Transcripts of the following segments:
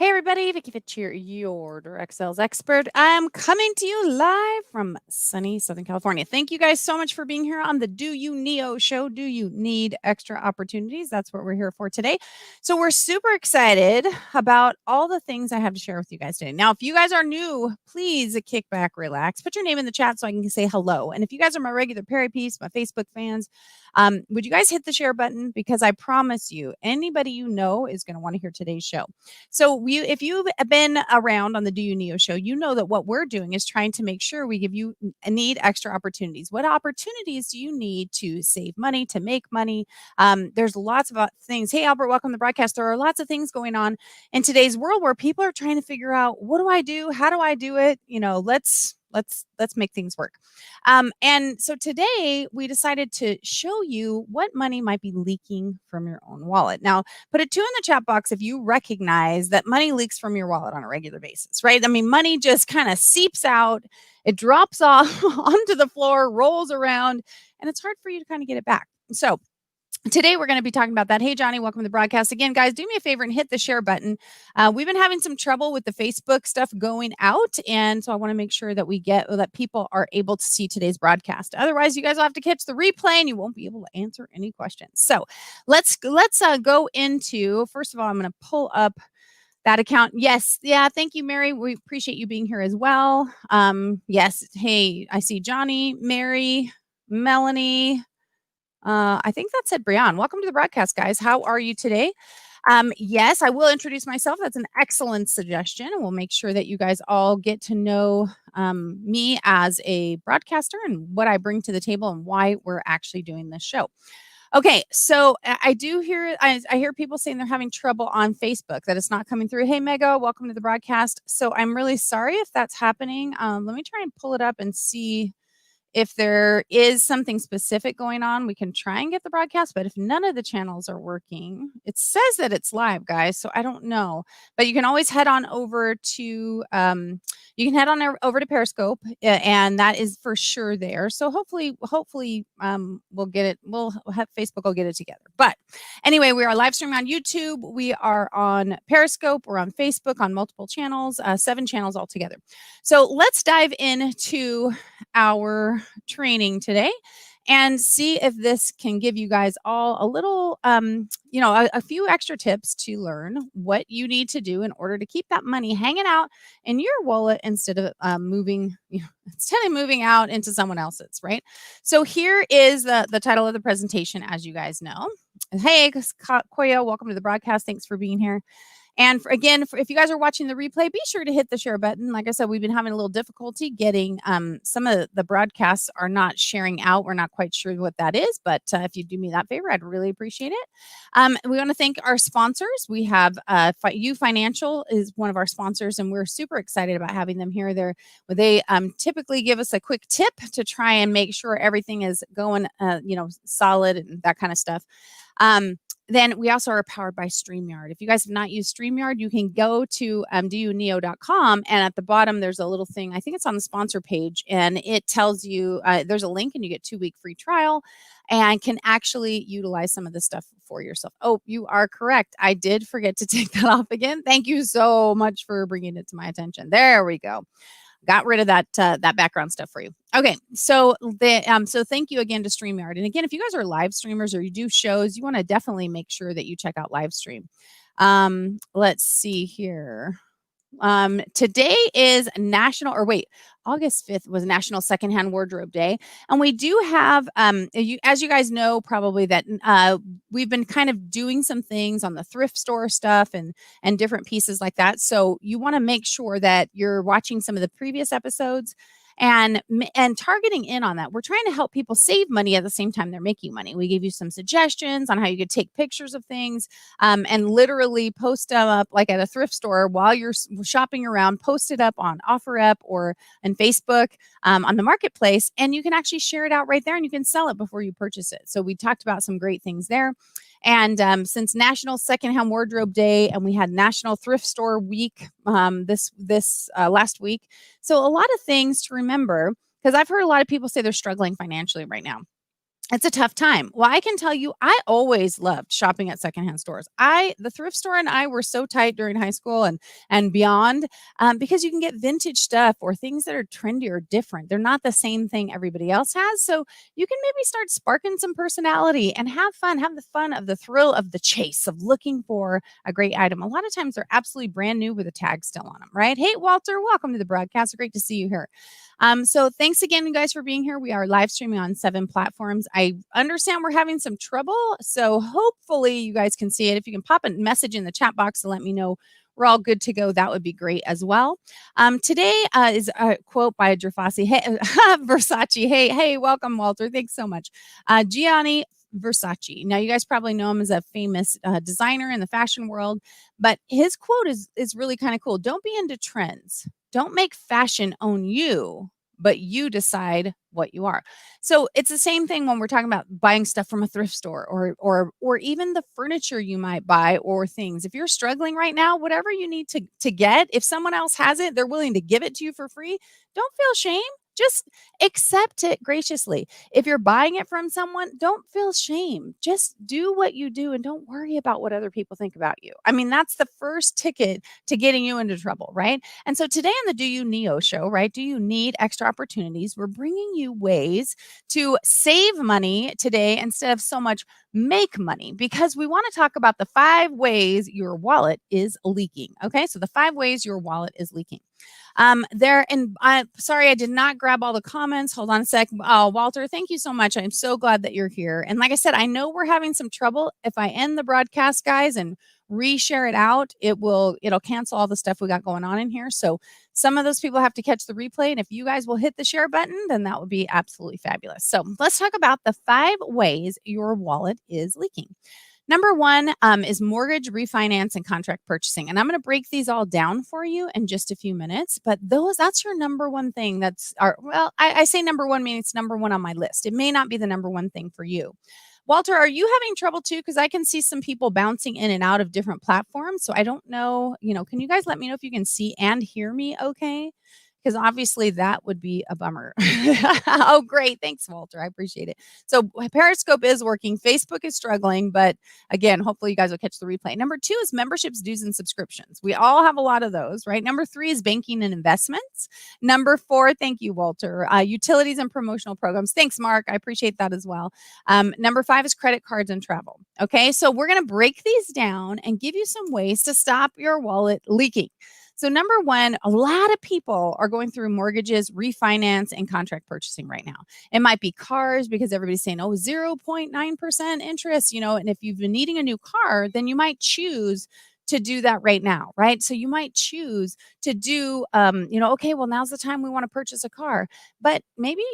Hey everybody, Vicky Fitch here, your direct sales expert. I'm coming to you live from sunny Southern California. Thank you guys so much for being here on the Do You Neo show. Do you need extra opportunities? That's what we're here for today. So we're super excited about all the things I have to share with you guys today. Now, if you guys are new, please kick back, relax, put your name in the chat so I can say hello. And if you guys are my regular Perry Peeps, my Facebook fans, would you guys hit the share button? Because I promise you, anybody you know is going to want to hear today's show. So if you've been around on the Do You Neo show, you know that what we're doing is trying to make sure we give you need extra opportunities. What opportunities do you need to save money, to make money? There's lots of things. Hey, Albert, welcome to the broadcast. There are lots of things going on in today's world where people are trying to figure out, what do I do? How do I do it? Let's make things work. And so today we decided to show you what money might be leaking from your own wallet. Now, put a 2 in the chat box if you recognize that money leaks from your wallet on a regular basis, right? I mean, money just kind of seeps out, it drops off onto the floor, rolls around, and it's hard for you to kind of get it back. So today, we're going to be talking about that. Hey, Johnny, welcome to the broadcast. Again, guys, do me a favor and hit the share button. We've been having some trouble with the Facebook stuff going out, and so I want to make sure that that people are able to see today's broadcast. Otherwise, you guys will have to catch the replay, and you won't be able to answer any questions. So let's go into. First of all, I'm going to pull up that account. Yes. Yeah. Thank you, Mary. We appreciate you being here as well. Yes. Hey, I see Johnny, Mary, Melanie. I think that said Brianne. Welcome to the broadcast, guys. How are you today? Yes, I will introduce myself. That's an excellent suggestion. And we'll make sure that you guys all get to know me as a broadcaster and what I bring to the table and why we're actually doing this show. Okay, so I do hear I hear people saying they're having trouble on Facebook, that it's not coming through. Hey, Mega, welcome to the broadcast. So I'm really sorry if that's happening. Let me try and pull it up and see if there is something specific going on. We can try and get the broadcast, but if none of the channels are working, it says that it's live, guys. So I don't know, but you can always head on over to over to Periscope, and that is for sure there. So hopefully, we'll get it. We'll have Facebook will get it together. But anyway, we are live streaming on YouTube. We are on Periscope. We're on Facebook on multiple channels, 7 channels altogether. So let's dive into our training today and see if this can give you guys all a little, a few extra tips to learn what you need to do in order to keep that money hanging out in your wallet instead of moving out into someone else's, right? So here is the title of the presentation, as you guys know. Hey, Koya, welcome to the broadcast. Thanks for being here. And if you guys are watching the replay, be sure to hit the share button. Like I said, we've been having a little difficulty getting some of the broadcasts are not sharing out. We're not quite sure what that is, but if you do me that favor, I'd really appreciate it. We want to thank our sponsors. We have U Financial is one of our sponsors, and we're super excited about having them here. They typically give us a quick tip to try and make sure everything is going, solid and that kind of stuff. Then we also are powered by StreamYard. If you guys have not used StreamYard, you can go to doyouneo.com, and at the bottom there's a little thing. I think it's on the sponsor page, and it tells you there's a link, and you get 2-week free trial, and can actually utilize some of this stuff for yourself. Oh, you are correct. I did forget to take that off again. Thank you so much for bringing it to my attention. There we go. Got rid of that background stuff for you. Okay, so thank you again to StreamYard. And again, if you guys are live streamers or you do shows, you want to definitely make sure that you check out live stream. Let's see here. Today is August 5th was National Secondhand Wardrobe Day. And we do have, as you guys know, probably that we've been kind of doing some things on the thrift store stuff and different pieces like that. So you want to make sure that you're watching some of the previous episodes and targeting in on that. We're trying to help people save money at the same time they're making money. We gave you some suggestions on how you could take pictures of things and literally post them up like at a thrift store while you're shopping around, post it up on OfferUp or on Facebook on the marketplace, and you can actually share it out right there and you can sell it before you purchase it. So we talked about some great things there. And since National Secondhand Wardrobe Day, and we had National Thrift Store Week this last week. So a lot of things to remember, because I've heard a lot of people say they're struggling financially right now. It's a tough time. Well, I can tell you, I always loved shopping at secondhand stores. The thrift store and I were so tight during high school and beyond, because you can get vintage stuff or things that are trendy or different. They're not the same thing everybody else has, so you can maybe start sparking some personality and have fun. Have the fun of the thrill of the chase of looking for a great item. A lot of times they're absolutely brand new with a tag still on them, right? Hey, Walter, welcome to the broadcast. Great to see you here. So thanks again, you guys, for being here. We are live streaming on 7 platforms. I understand we're having some trouble, so hopefully you guys can see it. If you can pop a message in the chat box to let me know we're all good to go, that would be great as well. Today is a quote by Gervasi. Hey, Versace. Hey, welcome, Walter. Thanks so much. Gianni Versace. Now, you guys probably know him as a famous designer in the fashion world, but his quote is really kind of cool. Don't be into trends. Don't make fashion own you, but you decide what you are. So it's the same thing when we're talking about buying stuff from a thrift store or even the furniture you might buy or things. If you're struggling right now, whatever you need to get, if someone else has it, they're willing to give it to you for free. Don't feel shame. Just accept it graciously. If you're buying it from someone, don't feel shame. Just do what you do and don't worry about what other people think about you. I mean, that's the first ticket to getting you into trouble, right? And so today on the Do You Neo show, right? Do you need extra opportunities? We're bringing you ways to save money today instead of so much make money, because we want to talk about the 5 ways your wallet is leaking. Okay. So the 5 ways your wallet is leaking. There and I sorry I did not grab all the comments. Hold on a sec. Oh, Walter, thank you so much. I'm so glad that you're here. And like I said, I know we're having some trouble. If I end the broadcast, guys, and reshare it out, it'll cancel all the stuff we got going on in here. So some of those people have to catch the replay. And if you guys will hit the share button, then that would be absolutely fabulous. So let's talk about the 5 ways your wallet is leaking. Number 1 is mortgage, refinance, and contract purchasing. And I'm going to break these all down for you in just a few minutes. But that's your number 1 thing. I say number 1 meaning it's number 1 on my list. It may not be the number 1 thing for you. Walter, are you having trouble too? Because I can see some people bouncing in and out of different platforms. So I don't know, can you guys let me know if you can see and hear me okay? Because obviously that would be a bummer. Oh, great. Thanks, Walter. I appreciate it. So Periscope is working. Facebook is struggling. But again, hopefully you guys will catch the replay. Number 2 is memberships, dues, and subscriptions. We all have a lot of those, right? Number 3 is banking and investments. Number 4, thank you, Walter, utilities and promotional programs. Thanks, Mark. I appreciate that as well. Number 5 is credit cards and travel. Okay, so we're going to break these down and give you some ways to stop your wallet leaking. So number 1, a lot of people are going through mortgages, refinance, and contract purchasing right now. It might be cars because everybody's saying, 0.9% interest, and if you've been needing a new car, then you might choose to do that right now, right? So you might choose to do, okay, well, now's the time we want to purchase a car. But maybe,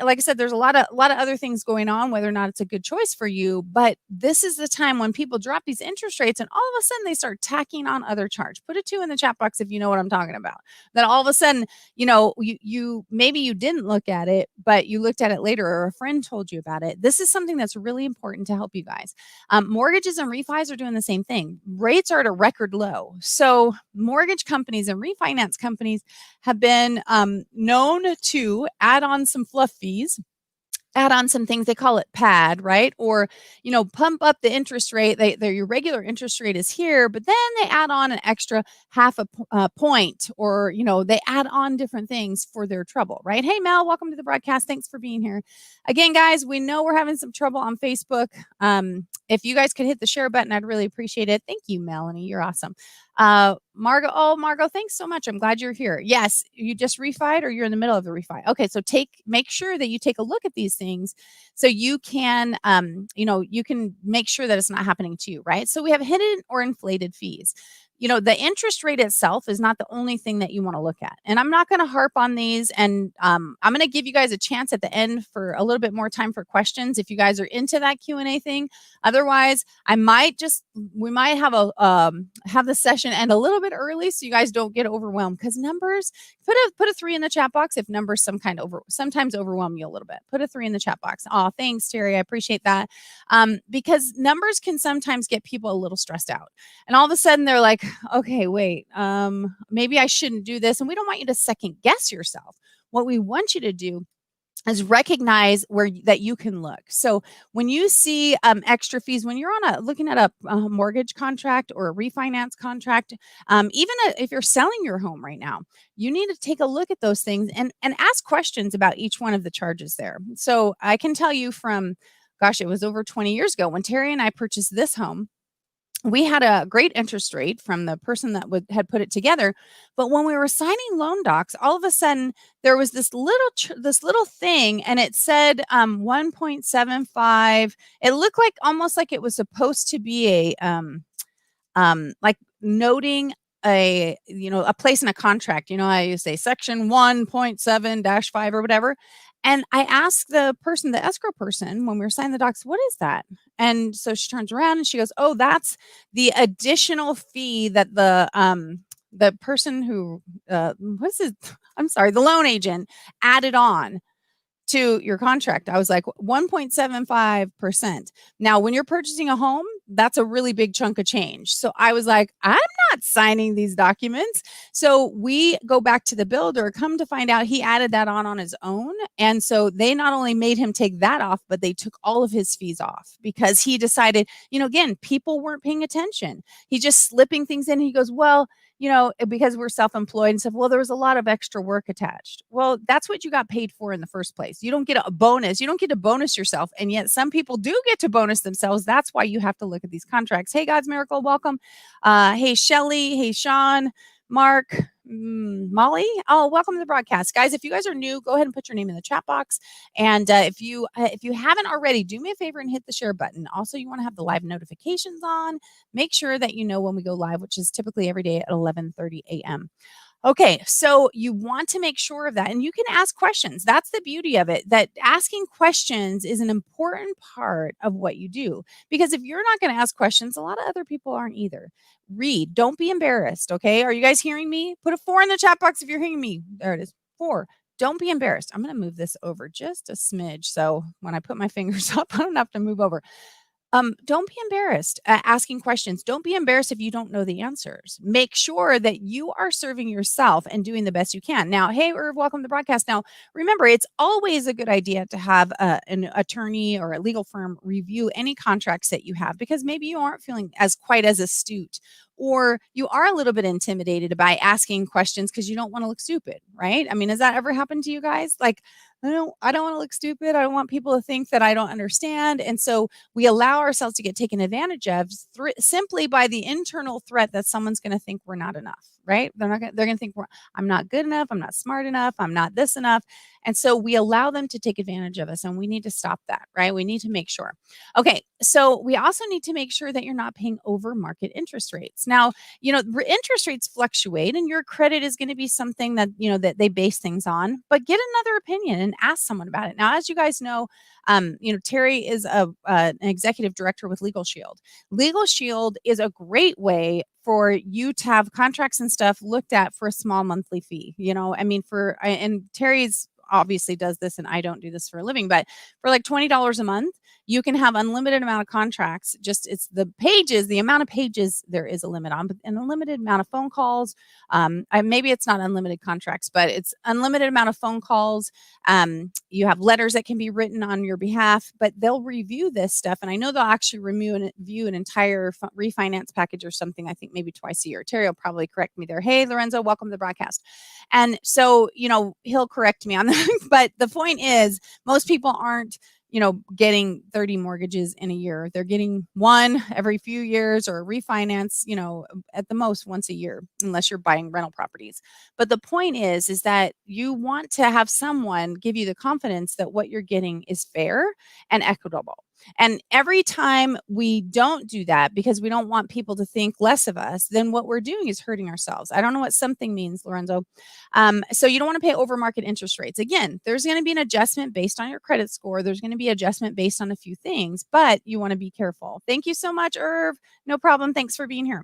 like I said, there's a lot of other things going on, whether or not it's a good choice for you. But this is the time when people drop these interest rates and all of a sudden they start tacking on other charge. Put a 2 in the chat box if you know what I'm talking about. Then all of a sudden, you maybe you didn't look at it, but you looked at it later or a friend told you about it. This is something that's really important to help you guys. Mortgages and refis are doing the same thing. Rates are at a record low. So mortgage companies and refinance companies have been known to add on some fluff fees, add on some things. They call it pad, right? Or, pump up the interest rate. Your regular interest rate is here, but then they add on an extra half a point, or, they add on different things for their trouble, right? Hey, Mel, welcome to the broadcast. Thanks for being here. Again, guys, we know we're having some trouble on Facebook. If you guys could hit the share button, I'd really appreciate it. Thank you, Melanie. You're awesome. Margo, thanks so much. I'm glad you're here. Yes, you just refied or you're in the middle of the refi. Okay, so make sure that you take a look at these things so you can, you can make sure that it's not happening to you, right? So we have hidden or inflated fees. The interest rate itself is not the only thing that you want to look at. And I'm not going to harp on these. And I'm going to give you guys a chance at the end for a little bit more time for questions if you guys are into that Q&A thing. Otherwise, we might have have the session end a little bit early so you guys don't get overwhelmed, because numbers, put a 3 in the chat box if numbers sometimes overwhelm you a little bit. Put a 3 in the chat box. Oh, thanks, Terry. I appreciate that. Because numbers can sometimes get people a little stressed out. And all of a sudden they're like, okay, wait, maybe I shouldn't do this. And we don't want you to second guess yourself. What we want you to do is recognize that you can look. So when you see extra fees, when you're looking at a mortgage contract or a refinance contract, if you're selling your home right now, you need to take a look at those things and ask questions about each one of the charges there. So I can tell you from, gosh, it was over 20 years ago when Terry and I purchased this home. We had a great interest rate from the person that had put it together, but when we were signing loan docs, all of a sudden there was this little thing, and it said 1.75. It looked like almost like it was supposed to be like noting a place in a contract. I say section 1.7-5 or whatever. And I asked the escrow person, when we were signing the docs, what is that? And so she turns around and she goes, oh, that's the additional fee that the person who what's it? I'm sorry, the loan agent added on to your contract. I was like, 1.75%. Now, when you're purchasing a home, that's a really big chunk of change. So I was like, I'm not signing these documents. So we go back to the builder, come to find out he added that on his own. And so they not only made him take that off, but they took all of his fees off because he decided, again, people weren't paying attention. He just slipping things in. He goes, well, because we're self-employed, and said, well, there was a lot of extra work attached. Well, that's what you got paid for in the first place. You don't get a bonus. You don't get to bonus yourself. And yet some people do get to bonus themselves. That's why you have to look at these contracts. Hey, God's Miracle, welcome. Hey, Shelly. Hey, Sean, Mark, Molly. Oh, welcome to the broadcast. Guys, if you guys are new, go ahead and put your name in the chat box. And if you haven't already, do me a favor and hit the share button. Also, you want to have the live notifications on. Make sure that you know when we go live, which is typically every day at 11:30 a.m. Okay, so you want to make sure of that, and you can ask questions. That's the beauty of it, that asking questions is an important part of what you do, because if you're not going to ask questions, a lot of other people aren't either. Read. Don't be embarrassed, okay? Are you guys hearing me? Put a 4 in the chat box if you're hearing me. There it is. 4. Don't be embarrassed. I'm going to move this over just a smidge, so when I put my fingers up, I don't have to move over. Don't be embarrassed asking questions. Don't be embarrassed if you don't know the answers. Make sure that you are serving yourself and doing the best you can. Now, hey, Irv, welcome to the broadcast. Now, remember, it's always a good idea to have an attorney or a legal firm review any contracts that you have, because maybe you aren't feeling quite as astute, or you are a little bit intimidated by asking questions because you don't want to look stupid, right? I mean, has that ever happened to you guys? Like, I don't want to look stupid. I don't want people to think that I don't understand. And so we allow ourselves to get taken advantage of simply by the internal threat that someone's going to think we're not enough, right? They're going to think I'm not good enough. I'm not smart enough. I'm not this enough. And so we allow them to take advantage of us, and we need to stop that, right? We need to make sure. Okay. So we also need to make sure that you're not paying over market interest rates. Now, interest rates fluctuate, and your credit is going to be something that, that they base things on, but get another opinion and ask someone about it. Now, as you guys know, Terry is an executive director with Legal Shield. Legal Shield is a great way for you to have contracts and stuff looked at for a small monthly fee. And Terry's obviously does this, and I don't do this for a living, but for like $20 a month, you can have unlimited amount of contracts. Just it's the amount of pages there is a limit on, but an unlimited amount of phone calls. Maybe it's not unlimited contracts, but it's unlimited amount of phone calls. You have letters that can be written on your behalf, but they'll review this stuff. And I know they'll actually review an entire refinance package or something, I think maybe twice a year. Terry will probably correct me there. Hey, Lorenzo, welcome to the broadcast. And so, he'll correct me on that. But the point is, most people aren't, getting 30 mortgages in a year. They're getting one every few years, or refinance, at the most once a year, unless you're buying rental properties. But the point is that you want to have someone give you the confidence that what you're getting is fair and equitable. And every time we don't do that because we don't want people to think less of us, then what we're doing is hurting ourselves. I don't know what something means, Lorenzo. So you don't want to pay over market interest rates. Again, there's going to be an adjustment based on your credit score. There's going to be adjustment based on a few things, but you want to be careful. Thank you so much, Irv. No problem. Thanks for being here.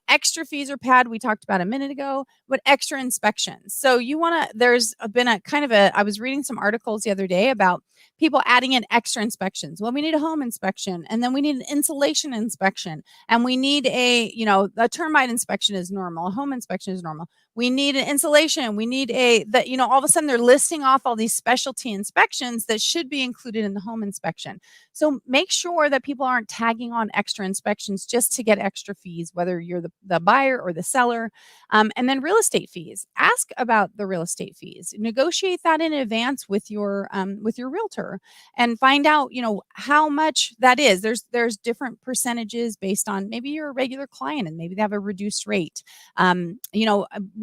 Extra fees or pad, we talked about a minute ago, but extra inspections. So you want to, there's been a kind of I was reading some articles the other day about people adding in extra inspections. Well, we need a home inspection, and then we need an insulation inspection, and we need a termite inspection is normal, a home inspection is normal. We need an insulation. We need all of a sudden they're listing off all these specialty inspections that should be included in the home inspection. So make sure that people aren't tagging on extra inspections just to get extra fees, whether you're the buyer or the seller. And then real estate fees. Ask about the real estate fees. Negotiate that in advance with your realtor and find out, how much that is. There's different percentages based on maybe you're a regular client and maybe they have a reduced rate.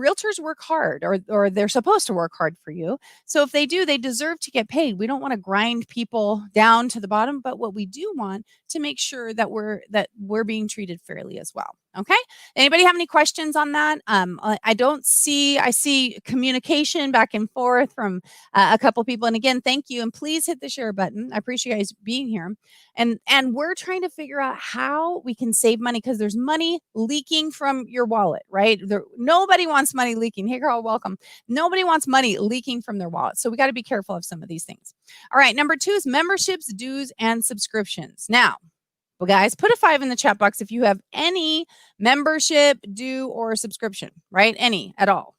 Realtors work hard, or they're supposed to work hard for you. So if they do, they deserve to get paid. We don't want to grind people down to the bottom, but what we do want to make sure that we're being treated fairly as well. Okay. Anybody have any questions on that? I see communication back and forth from a couple people. And again, thank you. And please hit the share button. I appreciate you guys being here. And we're trying to figure out how we can save money, because there's money leaking from your wallet, right? Nobody wants money leaking. Hey, Carl, welcome. Nobody wants money leaking from their wallet. So we got to be careful of some of these things. All right. Number 2 is memberships, dues, and subscriptions. Now, well, guys, put a 5 in the chat box if you have any membership, due, or subscription, right? Any at all,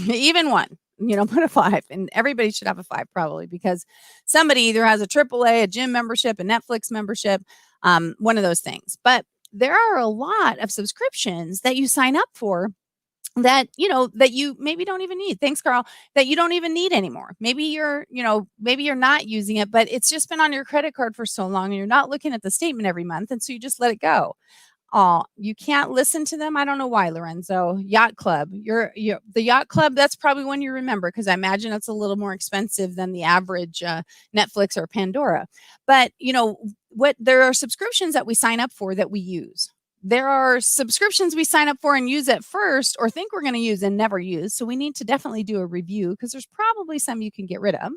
even one. Put a 5, and everybody should have a 5 probably, because somebody either has a AAA, a gym membership, a Netflix membership, one of those things. But there are a lot of subscriptions that you sign up for that you maybe don't even need. Thanks, Carl. That you don't even need anymore. Maybe you're not using it, but it's just been on your credit card for so long and you're not looking at the statement every month, and so you just let it go. Oh, you can't listen to them. I don't know why, Lorenzo. Yacht Club. The Yacht Club, that's probably one you remember, because I imagine it's a little more expensive than the average Netflix or Pandora. But there are subscriptions that we sign up for that we use. There are subscriptions we sign up for and use at first, or think we're going to use and never use. So we need to definitely do a review, because there's probably some you can get rid of.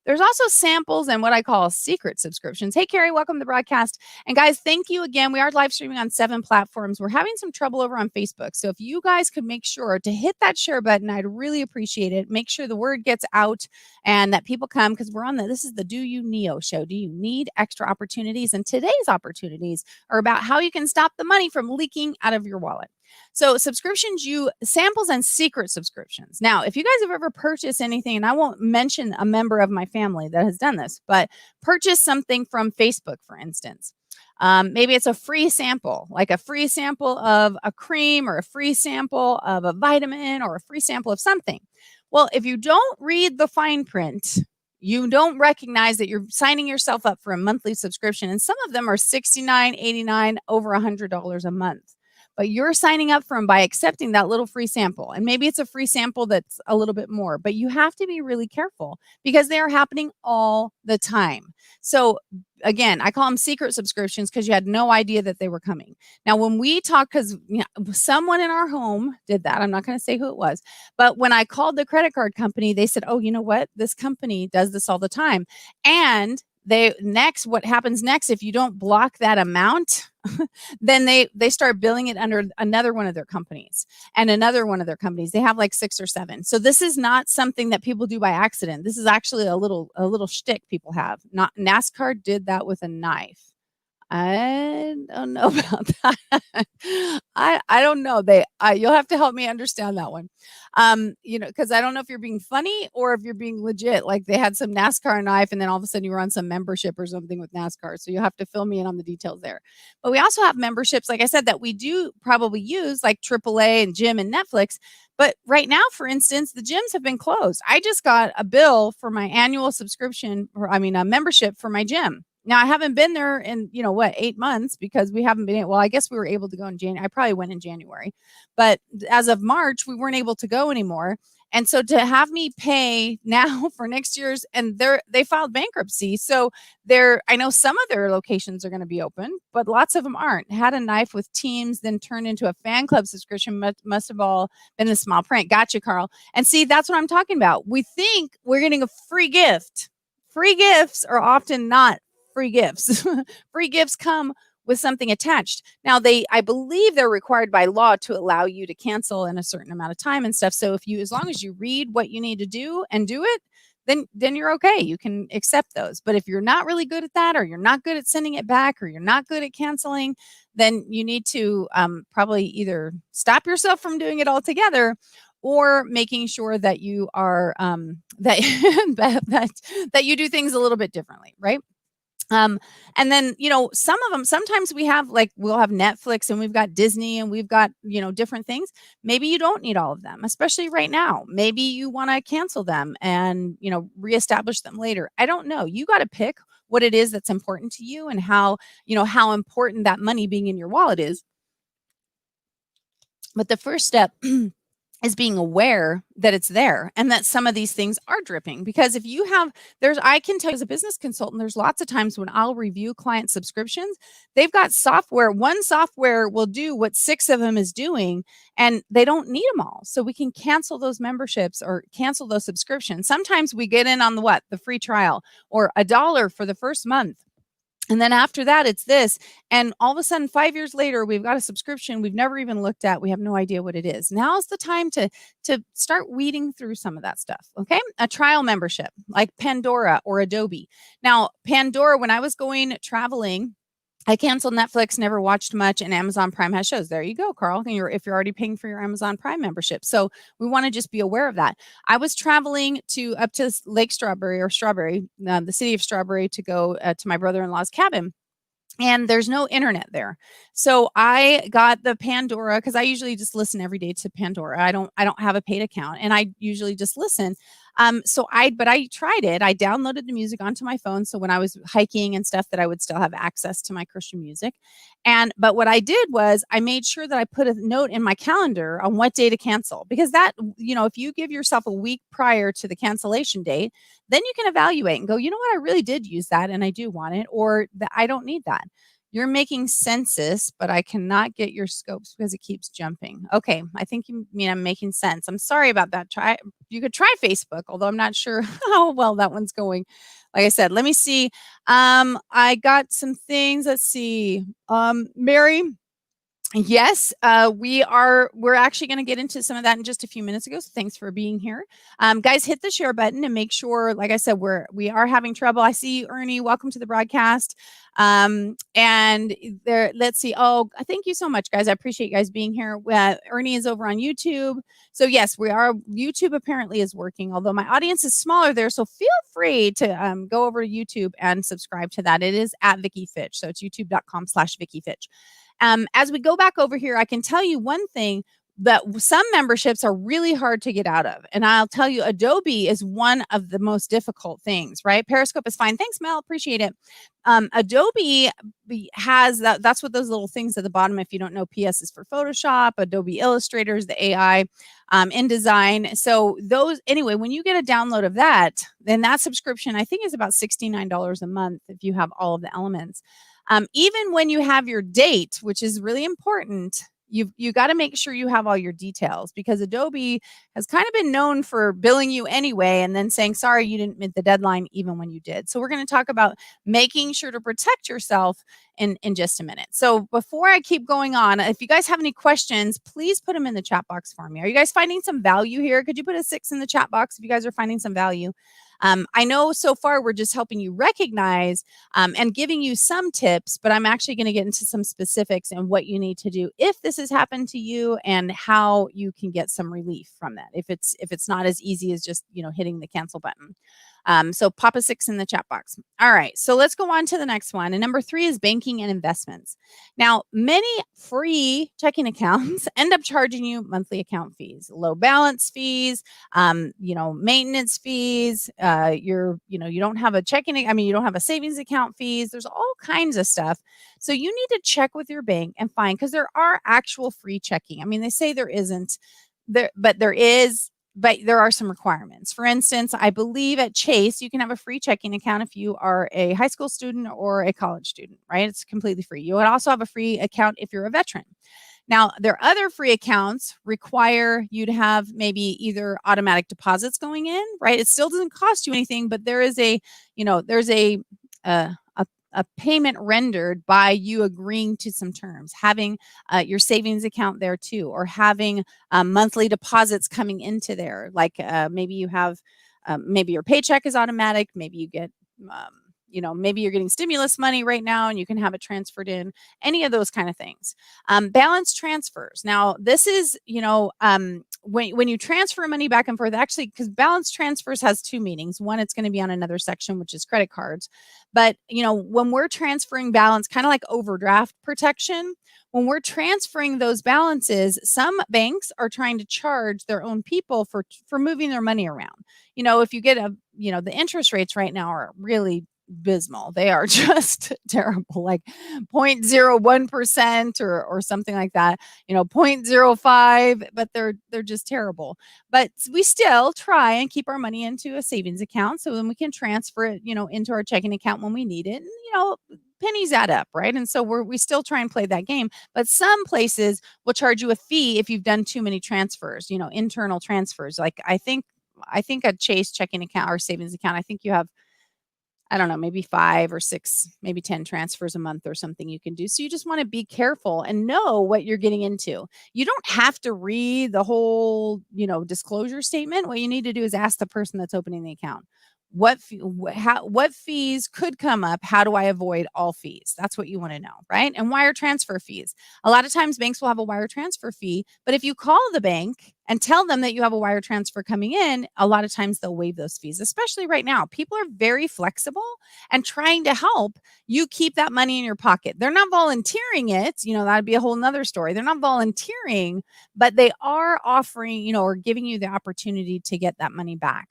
There's also samples and what I call secret subscriptions. Hey, Carrie, welcome to the broadcast. And guys, thank you again. We are live streaming on 7 platforms. We're having some trouble over on Facebook. So if you guys could make sure to hit that share button, I'd really appreciate it. Make sure the word gets out and that people come, because this is the Do You Neo show. Do you need extra opportunities? And today's opportunities are about how you can stop the money from leaking out of your wallet. So subscriptions, samples and secret subscriptions. Now, if you guys have ever purchased anything, and I won't mention a member of my family that has done this, but purchase something from Facebook, for instance. Maybe it's a free sample, like a free sample of a cream, or a free sample of a vitamin, or a free sample of something. Well, if you don't read the fine print, you don't recognize that you're signing yourself up for a monthly subscription. And some of them are $69, $89, over $100 a month. But you're signing up for them by accepting that little free sample. And maybe it's a free sample that's a little bit more, but you have to be really careful, because they are happening all the time. So again, I call them secret subscriptions, because you had no idea that they were coming. Now, when we talk, because someone in our home did that, I'm not going to say who it was, but when I called the credit card company, they said, oh, you know what? This company does this all the time. And what happens next, if you don't block that amount, then they start billing it under another one of their companies and another one of their companies. They have like 6 or 7. So this is not something that people do by accident. This is actually a little shtick people have. Not NASCAR did that with a knife. I don't know about that. I don't know. You'll have to help me understand that one. Because I don't know if you're being funny or if you're being legit. Like they had some NASCAR knife, and then all of a sudden you were on some membership or something with NASCAR. So you'll have to fill me in on the details there. But we also have memberships, like I said, that we do probably use, like AAA and gym and Netflix. But right now, for instance, the gyms have been closed. I just got a bill for my annual subscription, a membership for my gym. Now, I haven't been there in, 8 months, because we haven't been, I guess we were able to go in January. I probably went in January, but as of March, we weren't able to go anymore. And so to have me pay now for next year's, and they filed bankruptcy. So I know some of their locations are going to be open, but lots of them aren't. Had a knife with teams, then turned into a fan club subscription. Must have all been a small print. Gotcha, Carl. And see, that's what I'm talking about. We think we're getting a free gift. Free gifts are often not free gifts. Free gifts come with something attached. Now, I believe they're required by law to allow you to cancel in a certain amount of time and stuff. So as long as you read what you need to do and do it, then you're okay. You can accept those. But if you're not really good at that, or you're not good at sending it back, or you're not good at canceling, then you need to probably either stop yourself from doing it altogether, or making sure that you are that, that you do things a little bit differently, right? Um, and then, some of them, sometimes we have like, we'll have Netflix and we've got Disney and we've got, different things. Maybe you don't need all of them, especially right now. Maybe you want to cancel them and, reestablish them later. I don't know. You got to pick what it is that's important to you, and how important that money being in your wallet is. But the first step is being aware that it's there and that some of these things are dripping. Because if you have, I can tell you as a business consultant, there's lots of times when I'll review client subscriptions, they've got software. One software will do what 6 of them is doing, and they don't need them all. So we can cancel those memberships or cancel those subscriptions. Sometimes we get in on the free trial, or $1 for the first month. And then after that, it's this. And all of a sudden, 5 years later, we've got a subscription we've never even looked at. We have no idea what it is. Now's the time to start weeding through some of that stuff. Okay. A trial membership like Pandora or Adobe. Now, Pandora, when I was going traveling, I canceled Netflix, never watched much, and Amazon Prime has shows. There you go, Carl. And if you're already paying for your Amazon Prime membership. So we want to just be aware of that. I was traveling up to Lake Strawberry, the city of Strawberry, to go to my brother-in-law's cabin. And there's no internet there. So I got the Pandora, because I usually just listen every day to Pandora. I don't have a paid account, and I usually just listen. But I tried it. I downloaded the music onto my phone, so when I was hiking and stuff, that I would still have access to my Christian music. But what I did was I made sure that I put a note in my calendar on what day to cancel, because that, if you give yourself a week prior to the cancellation date, then you can evaluate and go, you know what, I really did use that and I do want it, or I don't need that. You're making census, but I cannot get your scopes because it keeps jumping. Okay, I think you mean I'm making sense. I'm sorry about that. You could try Facebook, although I'm not sure how well that one's going. Like I said, let me see. I got some things. Let's see. Mary, yes, we're actually going to get into some of that in just a few minutes ago. So thanks for being here. Guys, hit the share button and make sure, like I said, we are having trouble. I see you, Ernie. Welcome to the broadcast. And there, let's see. Oh, thank you so much, guys. I appreciate you guys being here. Ernie is over on YouTube. So yes, YouTube apparently is working, although my audience is smaller there. So feel free to go over to YouTube and subscribe to that. It is at Vicki Fitch. So it's youtube.com/Vicki Fitch. As we go back over here, I can tell you one thing, that some memberships are really hard to get out of. And I'll tell you, Adobe is one of the most difficult things, right? Periscope is fine. Thanks, Mel. Appreciate it. Adobe has that's what those little things at the bottom. If you don't know, PS is for Photoshop, Adobe Illustrator is the AI, InDesign. So anyway, when you get a download of that, then that subscription, I think, is about $69 a month if you have all of the elements. Even when you have your date, which is really important, you got to make sure you have all your details, because Adobe has kind of been known for billing you anyway and then saying, sorry, you didn't meet the deadline even when you did. So we're going to talk about making sure to protect yourself in just a minute. So before I keep going on, if you guys have any questions, please put them in the chat box for me. Are you guys finding some value here? Could you put a 6 in the chat box if you guys are finding some value? I know so far we're just helping you recognize and giving you some tips, but I'm actually going to get into some specifics and what you need to do if this has happened to you, and how you can get some relief from that if it's not as easy as just hitting the cancel button. So pop a 6 in the chat box. All right, so let's go on to the next one. And number 3 is banking and investments. Now, many free checking accounts end up charging you monthly account fees, low balance fees, maintenance fees. You don't have a you don't have a savings account fees. There's all kinds of stuff. So you need to check with your bank and find, because there are actual free checking. I mean, they say there isn't there, but there is. But there are some requirements. For instance, I believe at Chase, you can have a free checking account if you are a high school student or a college student, right? It's completely free. You would also have a free account if you're a veteran. Now, their other free accounts require you to have maybe either automatic deposits going in, right? It still doesn't cost you anything, but there is there's a payment rendered by you agreeing to some terms, having your savings account there too, or having monthly deposits coming into there. Like maybe you have maybe your paycheck is automatic. Maybe you get, maybe you're getting stimulus money right now and you can have it transferred in, any of those kind of things. Balance transfers. Now, this is, when you transfer money back and forth, actually, because balance transfers has two meanings. One, it's going to be on another section, which is credit cards. But, when we're transferring balance, kind of like overdraft protection, when we're transferring those balances, some banks are trying to charge their own people for moving their money around. If you get the interest rates right now are really abysmal. They are just terrible, like 0.01% or something like that, 0.05, but they're just terrible. But we still try and keep our money into a savings account so then we can transfer it, into our checking account when we need it. And, pennies add up, right? And so we still try and play that game. But some places will charge you a fee if you've done too many transfers, internal transfers. Like I think a Chase checking account or savings account, I think you have, I don't know, maybe 5 or 6, maybe 10 transfers a month or something you can do. So you just want to be careful and know what you're getting into. You don't have to read the whole, disclosure statement. What you need to do is ask the person that's opening the account, what fees could come up? How do I avoid all fees? That's what you want to know, right? And wire transfer fees. A lot of times banks will have a wire transfer fee, but if you call the bank and tell them that you have a wire transfer coming in, a lot of times they'll waive those fees, especially right now. People are very flexible and trying to help you keep that money in your pocket. They're not volunteering it. That'd be a whole nother story. They're not volunteering, but they are offering, or giving you the opportunity to get that money back.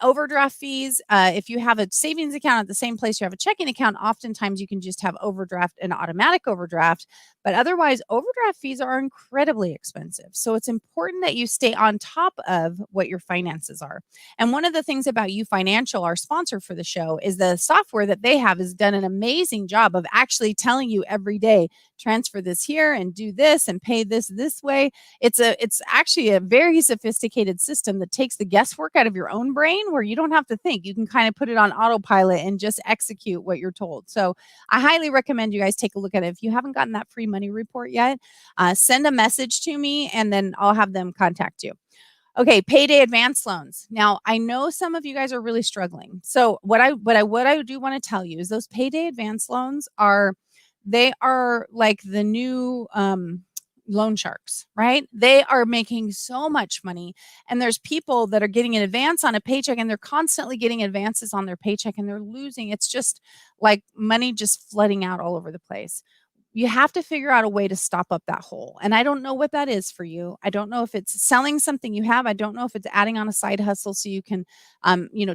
Overdraft fees. If you have a savings account at the same place you have a checking account, oftentimes you can just have overdraft and automatic overdraft. But otherwise, overdraft fees are incredibly expensive. So it's important that you stay on top of what your finances are. And one of the things about You Financial, our sponsor for the show, is the software that they have has done an amazing job of actually telling you every day, transfer this here and do this and pay this way. It's actually a very sophisticated system that takes the guesswork out of your own brain, where you don't have to think. You can kind of put it on autopilot and just execute what you're told. So I highly recommend you guys take a look at it. If you haven't gotten that free money report yet, send a message to me and then I'll have them contact you. Okay, payday advance loans. Now, I know some of you guys are really struggling. So what I do want to tell you is those payday advance loans are like the new loan sharks, right? They are making so much money, and there's people that are getting an advance on a paycheck and they're constantly getting advances on their paycheck and they're losing. It's just like money just flooding out all over the place. You have to figure out a way to stop up that hole. And I don't know what that is for you. I don't know if it's selling something you have. I don't know if it's adding on a side hustle so you can,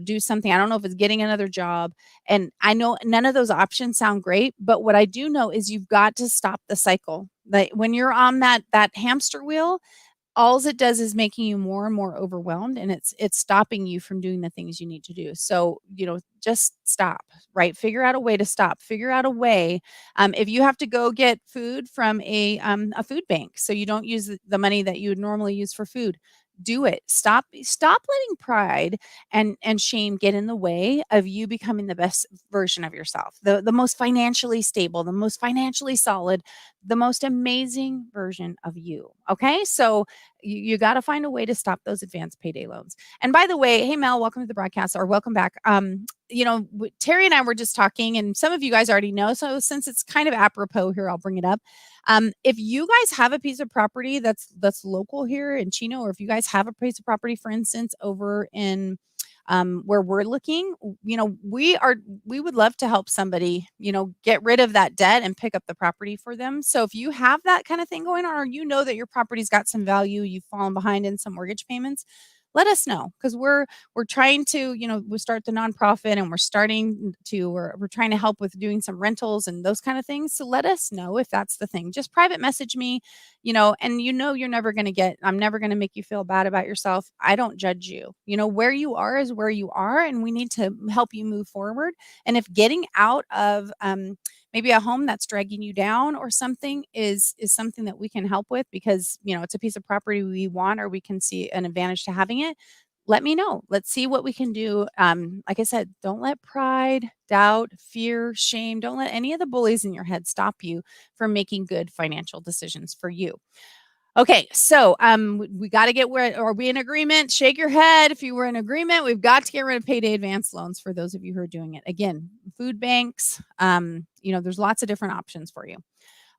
do something. I don't know if it's getting another job. And I know none of those options sound great, but what I do know is you've got to stop the cycle. Like when you're on that hamster wheel, all it does is making you more and more overwhelmed, and it's stopping you from doing the things you need to do. So, just stop, right? Figure out a way to stop. Figure out a way. If you have to go get food from a food bank, so you don't use the money that you would normally use for food, do it. Stop letting pride and shame get in the way of you becoming the best version of yourself, the most financially stable, the most financially solid, the most amazing version of you. Okay, so you got to find a way to stop those advanced payday loans. And by the way, hey Mel, welcome to the broadcast, or welcome back. Terry and I were just talking, and some of you guys already know. So since it's kind of apropos here, I'll bring it up. If you guys have a piece of property that's local here in Chino, or if you guys have a piece of property, for instance, over in where we're looking, we would love to help somebody, get rid of that debt and pick up the property for them. So if you have that kind of thing going on, or that your property's got some value, you've fallen behind in some mortgage payments, let us know, because we're trying to, we start the nonprofit, and we're trying to help with doing some rentals and those kind of things. So let us know if that's the thing. Just private message me, and you're never going to I'm never going to make you feel bad about yourself. I don't judge you. Where you are is where you are, and we need to help you move forward. And if getting out of maybe a home that's dragging you down or something is something that we can help with, because it's a piece of property we want, or we can see an advantage to having it, let me know. Let's see what we can do. Like I said, don't let pride, doubt, fear, shame, don't let any of the bullies in your head stop you from making good financial decisions for you. Okay, so we got to get where are we in agreement? Shake your head if you were in agreement. We've got to get rid of payday advance loans for those of you who are doing it. Again, food banks, there's lots of different options for you.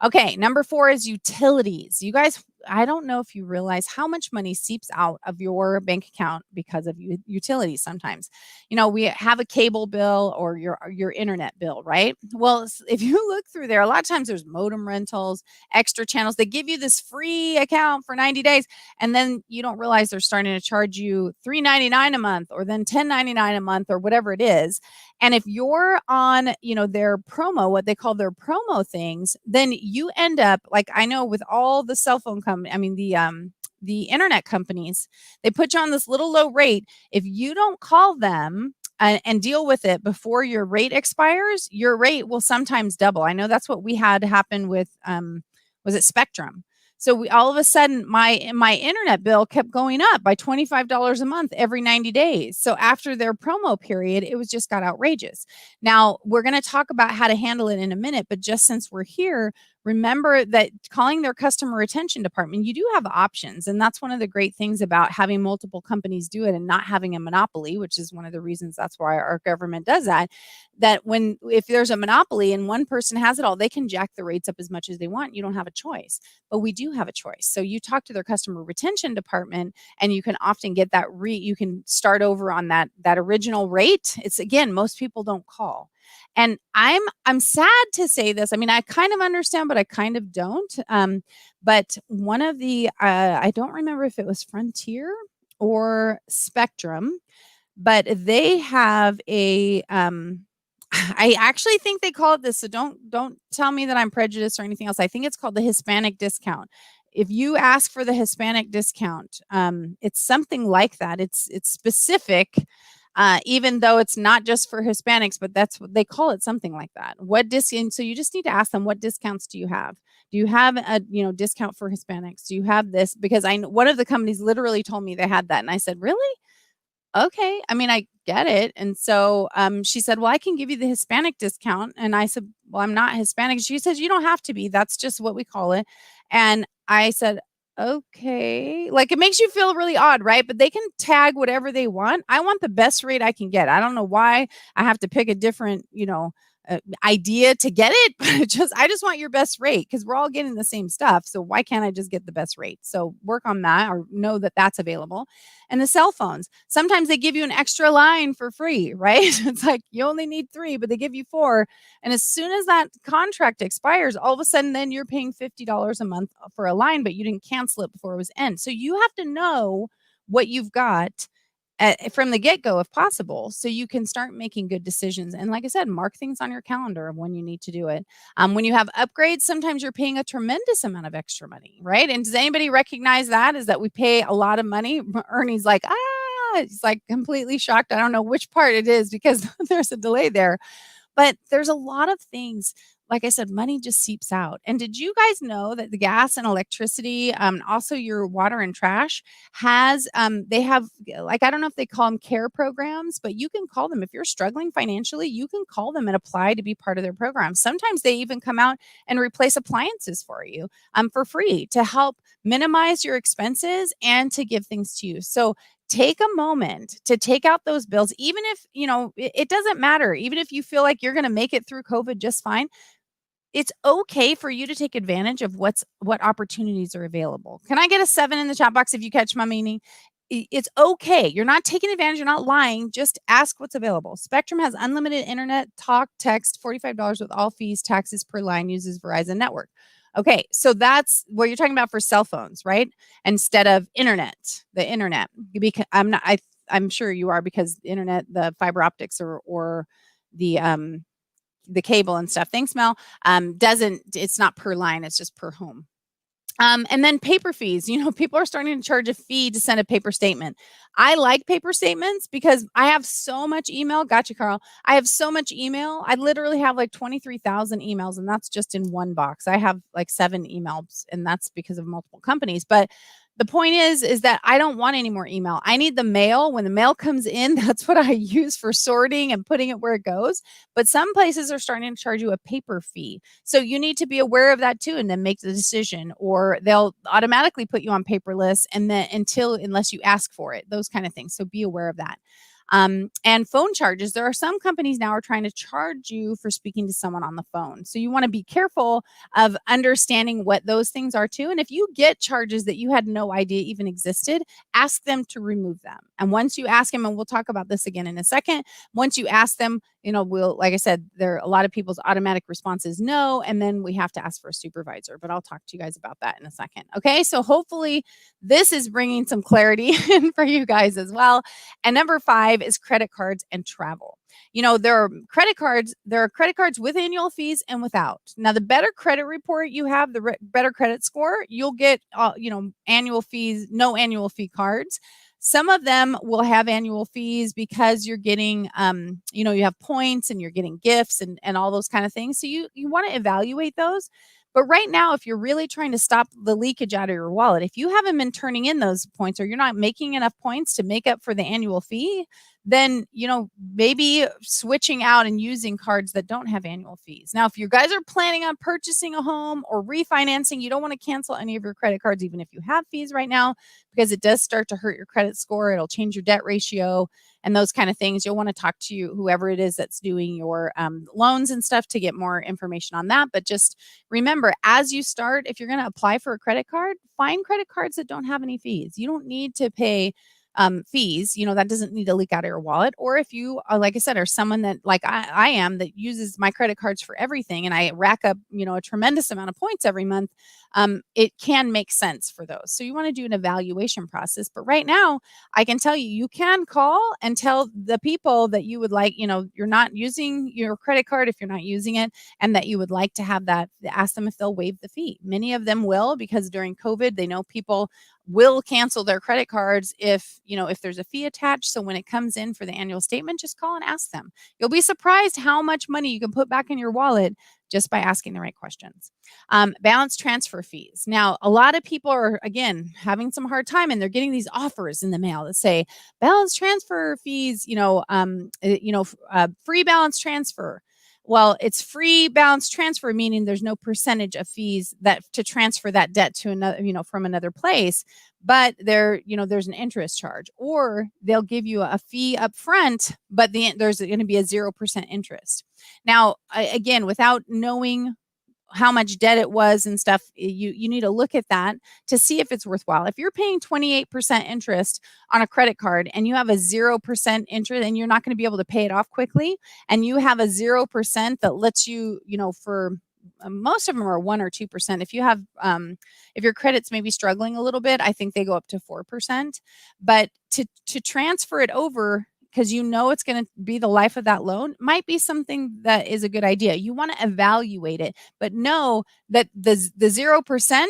Okay, number 4 is utilities. You guys, I don't know if you realize how much money seeps out of your bank account because of utilities sometimes. We have a cable bill or your internet bill, right? Well, if you look through there, a lot of times there's modem rentals, extra channels. They give you this free account for 90 days and then you don't realize they're starting to charge you $3.99 a month or then $10.99 a month or whatever it is. And if you're on, their promo, what they call their promo things, then you end up like I know with all the cell phone company, I mean the internet companies, they put you on this little low rate. If you don't call them and deal with it before your rate expires, your rate will sometimes double. I know that's what we had happen with was it Spectrum? So we all of a sudden my internet bill kept going up by $25 a month every 90 days. So after their promo period, it was just got outrageous. Now, we're going to talk about how to handle it in a minute, but just since we're here, remember that calling their customer retention department, you do have options. And that's one of the great things about having multiple companies do it and not having a monopoly, which is one of the reasons that's why our government does that. That if there's a monopoly and one person has it all, they can jack the rates up as much as they want. You don't have a choice, but we do have a choice. So you talk to their customer retention department and you can often get that you can start over on that original rate. It's again, most people don't call. And I'm sad to say this. I mean, I kind of understand, but I kind of don't. But one of the I don't remember if it was Frontier or Spectrum, but they have a I actually think they call it this. So don't tell me that I'm prejudiced or anything else. I think it's called the Hispanic discount. If you ask for the Hispanic discount, it's something like that. It's specific, even though it's not just for Hispanics, but that's what they call it, something like that. What discount? So you just need to ask them, what discounts do you have? Do you have a discount for Hispanics? Do you have this? Because one of the companies literally told me they had that, and I said, really? Okay. I mean, I get it. And so she said, well, I can give you the Hispanic discount. And I said, well, I'm not Hispanic. She says, you don't have to be. That's just what we call it. And I said, okay. Like it makes you feel really odd, right? But they can tag whatever they want. I want the best rate I can get. I don't know why I have to pick a different, idea to get it, but I just want your best rate because we're all getting the same stuff. So why can't I just get the best rate? So work on that or know that that's available. And the cell phones, sometimes they give you an extra line for free, right? It's like you only need 3, but they give you 4. And as soon as that contract expires, all of a sudden then you're paying $50 a month for a line, but you didn't cancel it before it was end. So you have to know what you've got from the get-go if possible, so you can start making good decisions. And like I said, mark things on your calendar of when you need to do it. When you have upgrades, sometimes you're paying a tremendous amount of extra money, right? And does anybody recognize that? Is that we pay a lot of money? Ernie's like, it's like completely shocked. I don't know which part it is because there's a delay there. But there's a lot of things, like I said, money just seeps out. And did you guys know that the gas and electricity, also your water and trash has, they have, like, I don't know if they call them care programs, but you can call them. If you're struggling financially, you can call them and apply to be part of their program. Sometimes they even come out and replace appliances for you for free to help minimize your expenses and to give things to you. So take a moment to take out those bills, even if, it doesn't matter. Even if you feel like you're going to make it through COVID just fine, it's okay for you to take advantage of what opportunities are available. Can I get a 7 in the chat box if you catch my meaning? It's okay. You're not taking advantage. You're not lying. Just ask what's available. Spectrum has unlimited internet, talk, text, $45 with all fees, taxes per line, uses Verizon network. Okay, so that's what you're talking about for cell phones, right? Instead of the internet. Because I'm sure you are, because the internet, the fiber optics or the cable and stuff. Thanks, Mel. It's not per line, it's just per home. And then paper fees. People are starting to charge a fee to send a paper statement. I like paper statements because I have so much email. Gotcha, Carl. I have so much email. I literally have like 23,000 emails, and that's just in one box. I have like 7 emails, and that's because of multiple companies. But The point is that I don't want any more email. I need the mail. When the mail comes in, that's what I use for sorting and putting it where it goes. But some places are starting to charge you a paper fee. So you need to be aware of that too and then make the decision, or they'll automatically put you on paperless and then unless you ask for it, those kind of things. So be aware of that. And phone charges. There are some companies now are trying to charge you for speaking to someone on the phone. So you want to be careful of understanding what those things are too. And if you get charges that you had no idea even existed, ask them to remove them. And once you ask them, and we'll talk about this again in a second, once you ask them, like I said, a lot of people's automatic response is no. And then we have to ask for a supervisor, but I'll talk to you guys about that in a second. Okay. So hopefully this is bringing some clarity in for you guys as well. And number 5 is credit cards and travel. There are credit cards with annual fees and without. Now, the better credit report you have, the better credit score, you'll get, annual fees, no annual fee cards. Some of them will have annual fees because you're getting, you have points and you're getting gifts and all those kind of things. So you want to evaluate those. But right now, if you're really trying to stop the leakage out of your wallet, if you haven't been turning in those points or you're not making enough points to make up for the annual fee, then, maybe switching out and using cards that don't have annual fees. Now, if you guys are planning on purchasing a home or refinancing, you don't want to cancel any of your credit cards, even if you have fees right now, because it does start to hurt your credit score. It'll change your debt ratio and those kind of things. You'll want to talk to whoever it is that's doing your loans and stuff to get more information on that. But just remember, as you start, if you're going to apply for a credit card, find credit cards that don't have any fees. You don't need to pay fees, that doesn't need to leak out of your wallet. Or if you, like I said, are someone that like I am that uses my credit cards for everything and I rack up, a tremendous amount of points every month, it can make sense for those. So you want to do an evaluation process. But right now, I can tell you, you can call and tell the people that you would like, you're not using your credit card if you're not using it, and that you would like to have that, ask them if they'll waive the fee. Many of them will, because during COVID, they know people will cancel their credit cards if there's a fee attached. So when it comes in for the annual statement, just call and ask them. You'll be surprised how much money you can put back in your wallet just by asking the right questions. Balance transfer fees. Now, a lot of people are, again, having some hard time, and they're getting these offers in the mail that say balance transfer fees, free balance transfer. Well, it's free balance transfer, meaning there's no percentage of fees that to transfer that debt to another, from another place, but there's an interest charge, or they'll give you a fee up front, but there's going to be a 0% interest. Now, again, without knowing how much debt it was and stuff, you need to look at that to see if it's worthwhile. If you're paying 28% interest on a credit card and you have a 0% interest and you're not going to be able to pay it off quickly, and you have a 0% that lets you, for most of them are 1 or 2%. If you have, if your credit's maybe struggling a little bit, I think they go up to 4%. But to transfer it over, because it's going to be the life of that loan, might be something that is a good idea. You want to evaluate it, but know that the 0%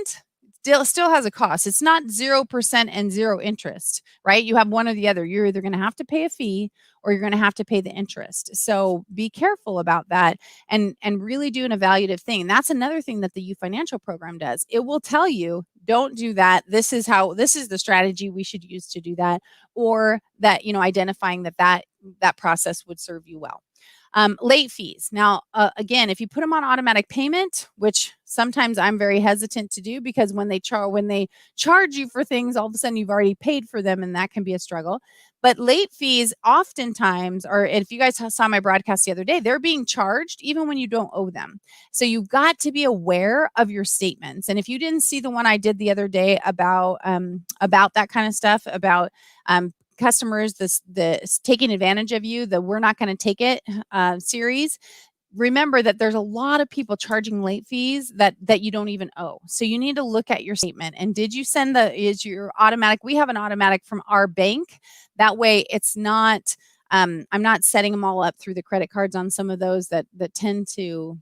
still has a cost. It's not 0% and 0 interest, right? You have one or the other. You're either going to have to pay a fee or you're going to have to pay the interest. So be careful about that and really do an evaluative thing. And that's another thing that the U Financial program does. It will tell you, don't do that. This is the strategy we should use to do that, or that, identifying that process would serve you well. Late fees. Now, again, if you put them on automatic payment, which sometimes I'm very hesitant to do, because when they charge you for things, all of a sudden you've already paid for them, and that can be a struggle. But late fees oftentimes are, if you guys saw my broadcast the other day, they're being charged even when you don't owe them. So you've got to be aware of your statements. And if you didn't see the one I did the other day about that kind of stuff, about customers this taking advantage of you, the "we're not going to take it" series, remember that there's a lot of people charging late fees that you don't even owe. So you need to look at your statement. And did you send is your automatic? We have an automatic from our bank. That way it's not, I'm not setting them all up through the credit cards on some of those that tend to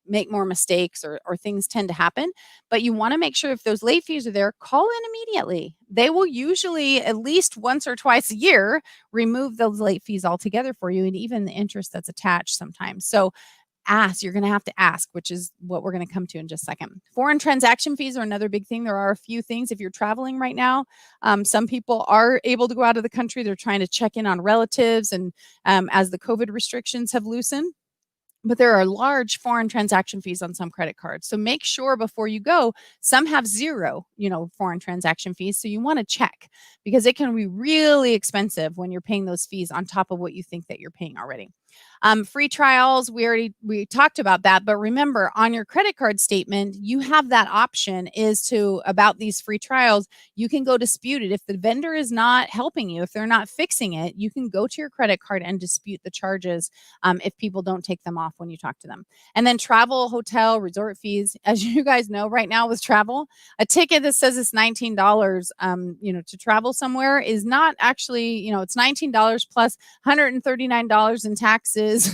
make more mistakes, or things tend to happen. But you want to make sure, if those late fees are there, call in immediately. They will usually at least once or twice a year remove those late fees altogether for you, and even the interest that's attached sometimes. So you're going to have to ask, which is what we're going to come to in just a second. Foreign transaction fees are another big thing. There are a few things if you're traveling right now. Some people are able to go out of the country. They're trying to check in on relatives, and as the COVID restrictions have loosened. But there are large foreign transaction fees on some credit cards. So make sure before you go, some have zero, foreign transaction fees. So you want to check, because it can be really expensive when you're paying those fees on top of what you think that you're paying already. Free trials, we talked about that, but remember, on your credit card statement, you have that option about these free trials. You can go dispute it. If the vendor is not helping you, if they're not fixing it, you can go to your credit card and dispute the charges if people don't take them off when you talk to them. And then travel, hotel, resort fees. As you guys know, right now with travel, a ticket that says it's $19, to travel somewhere is not actually, it's $19 plus $139 in taxes.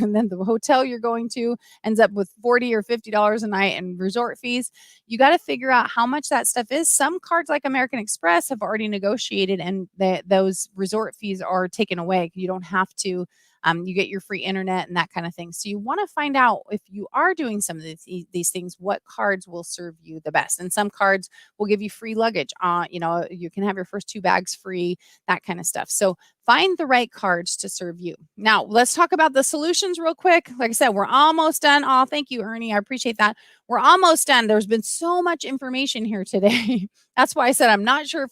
And then the hotel you're going to ends up with $40 or $50 a night in resort fees. You got to figure out how much that stuff is. Some cards like American Express have already negotiated, and those resort fees are taken away. You don't have to. You get your free internet and that kind of thing. So you want to find out, if you are doing some of these things, what cards will serve you the best. And some cards will give you free luggage. You can have your first 2 bags free, that kind of stuff. So find the right cards to serve you. Now, let's talk about the solutions real quick. Like I said, we're almost done. Oh, thank you, Ernie. I appreciate that. We're almost done. There's been so much information here today. That's why I said I'm not sure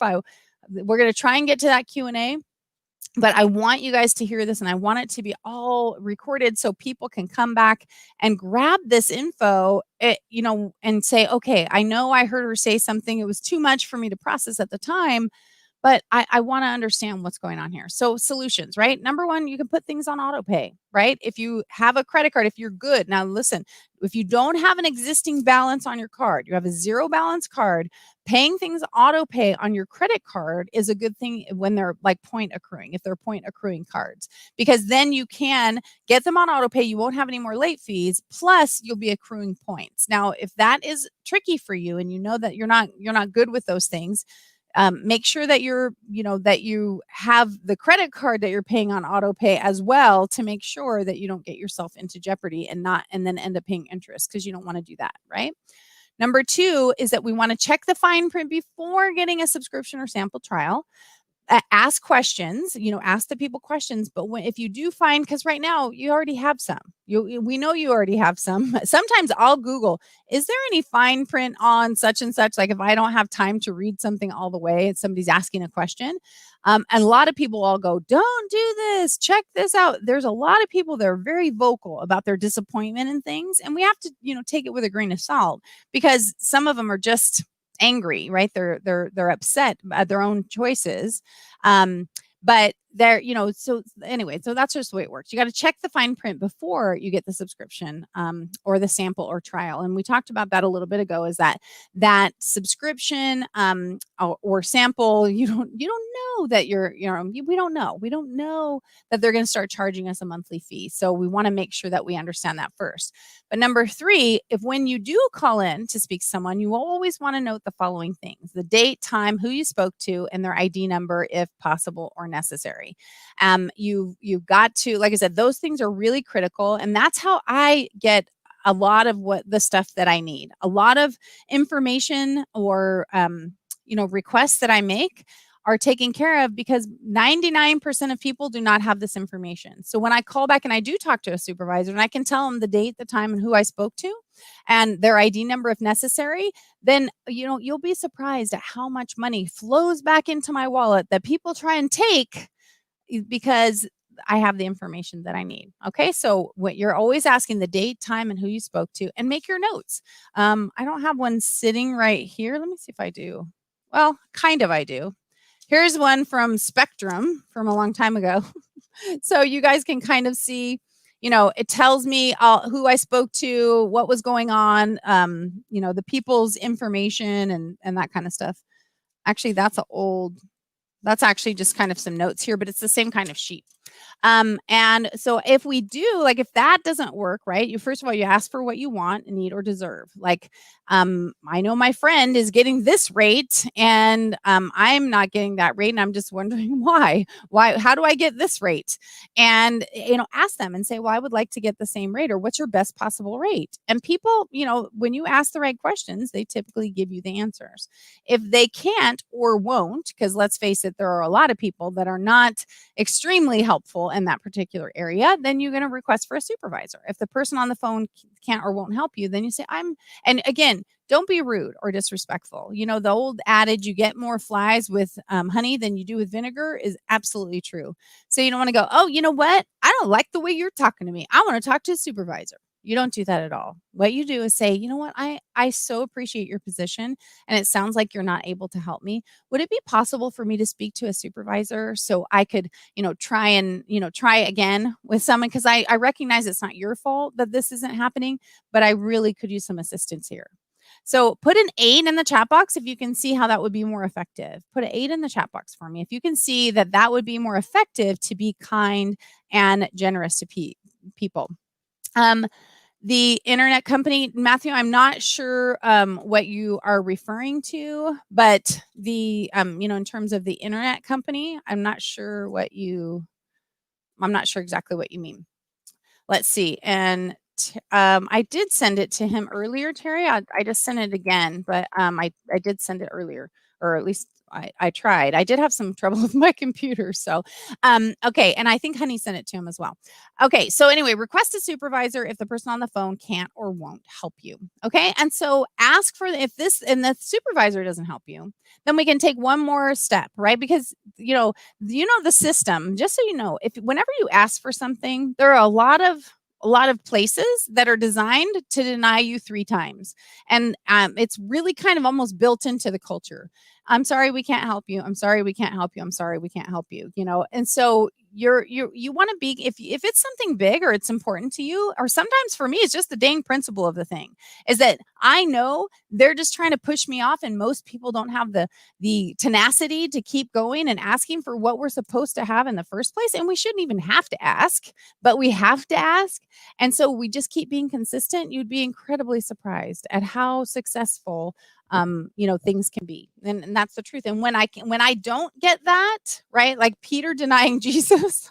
we're going to try and get to that Q&A. But I want you guys to hear this, and I want it to be all recorded so people can come back and grab this info, and say, okay, I know I heard her say something. It was too much for me to process at the time, but I want to understand what's going on here. So solutions, right? Number one, you can put things on auto pay, right? If you have a credit card, if you're good. Now, listen, if you don't have an existing balance on your card, you have a zero balance card, paying things auto pay on your credit card is a good thing when they're like point accruing, if they're point accruing cards, because then you can get them on auto pay. You won't have any more late fees. Plus you'll be accruing points. Now, if that is tricky for you and you know that you're not good with those things, make sure that that you have the credit card that you're paying on auto pay as well, to make sure that you don't get yourself into jeopardy and then end up paying interest, because you don't want to do that, right? Number 2 is that we want to check the fine print before getting a subscription or sample trial. Ask questions, ask the people questions. But if you do find, because right now you already have some, we know you already have some. Sometimes I'll Google, is there any fine print on such and such? Like if I don't have time to read something all the way and somebody's asking a question. And a lot of people all go, don't do this, check this out. There's a lot of people that are very vocal about their disappointment in things. And we have to, take it with a grain of salt, because some of them are just angry, right? They're upset at their own choices. But they're, so anyway, so that's just the way it works. You got to check the fine print before you get the subscription, or the sample or trial. And we talked about that a little bit ago, is that subscription, or sample, you don't know that we don't know that they're going to start charging us a monthly fee. So we want to make sure that we understand that first. But number 3, when you do call in to speak to someone, you always want to note the following things: the date, time, who you spoke to, and their ID number if possible or necessary. You've got to, like I said, those things are really critical. And that's how I get a lot of the stuff that I need. A lot of information or, requests that I make are taken care of, because 99% of people do not have this information. So when I call back and I do talk to a supervisor and I can tell them the date, the time, and who I spoke to and their ID number if necessary, then, you'll be surprised at how much money flows back into my wallet that people try and take because I have the information that I need. Okay. So what you're always asking, the date, time, and who you spoke to, and make your notes. I don't have one sitting right here. Let me see if I do. Well, kind of, I do. Here's one from Spectrum from a long time ago. So you guys can kind of see, it tells me who I spoke to, what was going on, the people's information and that kind of stuff. Actually, that's actually just kind of some notes here, but it's the same kind of sheet. And so if we do, if that doesn't work, right, first of all, you ask for what you want, need, or deserve. I know my friend is getting this rate and I'm not getting that rate. And I'm just wondering why. How do I get this rate? And, ask them and say, well, I would like to get the same rate, or what's your best possible rate? And people, when you ask the right questions, they typically give you the answers. If they can't or won't, because let's face it, there are a lot of people that are not extremely helpful in that particular area, then you're going to request for a supervisor. If the person on the phone can't or won't help you, then you say, and again, don't be rude or disrespectful. The old adage, you get more flies with honey than you do with vinegar, is absolutely true. So you don't want to go, oh, you know what? I don't like the way you're talking to me. I want to talk to a supervisor. You don't do that at all. What you do is say, you know what? I so appreciate your position, and it sounds like you're not able to help me. Would it be possible for me to speak to a supervisor so I could, try again with someone? Because I recognize it's not your fault that this isn't happening, but I really could use some assistance here. So put an 8 in the chat box if you can see how that would be more effective. Put an 8 in the chat box for me if you can see that that would be more effective to be kind and generous to people. The internet company, Matthew, I'm not sure what you are referring to, but the in terms of the internet company, I'm not sure exactly what you mean. Let's see. And I did send it to him earlier, Terry. I just sent it again, but I did send it earlier, or at least I tried. I did have some trouble with my computer. So, okay. And I think Honey sent it to him as well. Okay. So anyway, request a supervisor if the person on the phone can't or won't help you. Okay. And so ask for, if this, and the supervisor doesn't help you, then we can take one more step, right? Because, the system, just so you know, if whenever you ask for something, there are a lot of places that are designed to deny you 3 times. And it's really kind of almost built into the culture. I'm sorry, we can't help you. I'm sorry, we can't help you. I'm sorry, we can't help you. And so you want to be, if it's something big or it's important to you, or sometimes for me, it's just the dang principle of the thing, is that I know they're just trying to push me off, and most people don't have the tenacity to keep going and asking for what we're supposed to have in the first place. And we shouldn't even have to ask, but we have to ask. And so we just keep being consistent. You'd be incredibly surprised at how successful things can be. And that's the truth. And when I don't get that, right? Like Peter denying Jesus,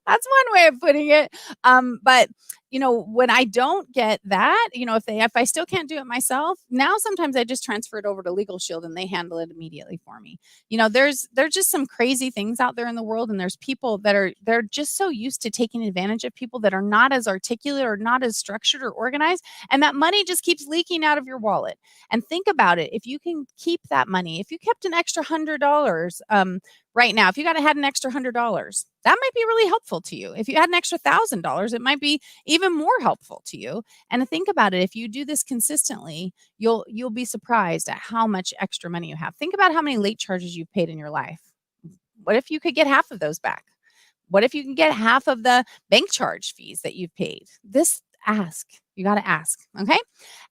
that's one way of putting it. But when I don't get that, if I still can't do it myself, now sometimes I just transfer it over to Legal Shield and they handle it immediately for me. There's just some crazy things out there in the world, and there's people they're just so used to taking advantage of people that are not as articulate or not as structured or organized, and that money just keeps leaking out of your wallet. And think about it. If you can keep that money, if you kept an extra $100 right now, if you had an extra $100, that might be really helpful to you. If you had an extra $1,000, it might be even more helpful to you. And think about it. If you do this consistently, you'll be surprised at how much extra money you have. Think about how many late charges you've paid in your life. What if you could get half of those back? What if you can get half of the bank charge fees that you've paid? You got to ask. Okay.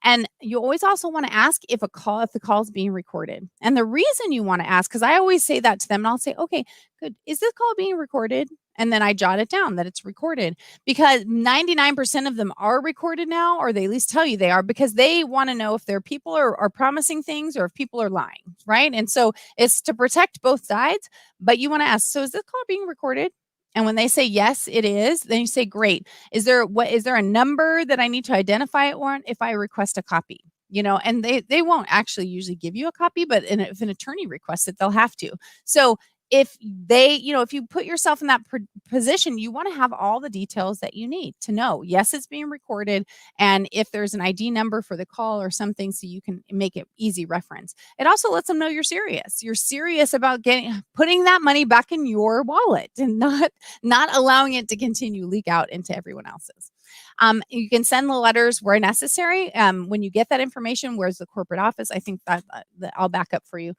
And you always also want to ask if the call is being recorded. And the reason you want to ask, because I always say that to them, and I'll say, okay, good. Is this call being recorded? And then I jot it down that it's recorded, because 99% of them are recorded now, or they at least tell you they are, because they want to know if their people are promising things or if people are lying. Right. And so it's to protect both sides, but you want to ask, so is this call being recorded? And when they say yes, it is, then you say, great. Is there a number that I need to identify it on if I request a copy? And they won't actually usually give you a copy, but if an attorney requests it, they'll have to. So if if you put yourself in that position, you want to have all the details that you need to know, yes, it's being recorded. And if there's an ID number for the call or something, so you can make it easy reference. It also lets them know you're serious. You're serious about putting that money back in your wallet and not allowing it to continue leak out into everyone else's. You can send the letters where necessary. When you get that information, where's the corporate office? I think that I'll back up for you.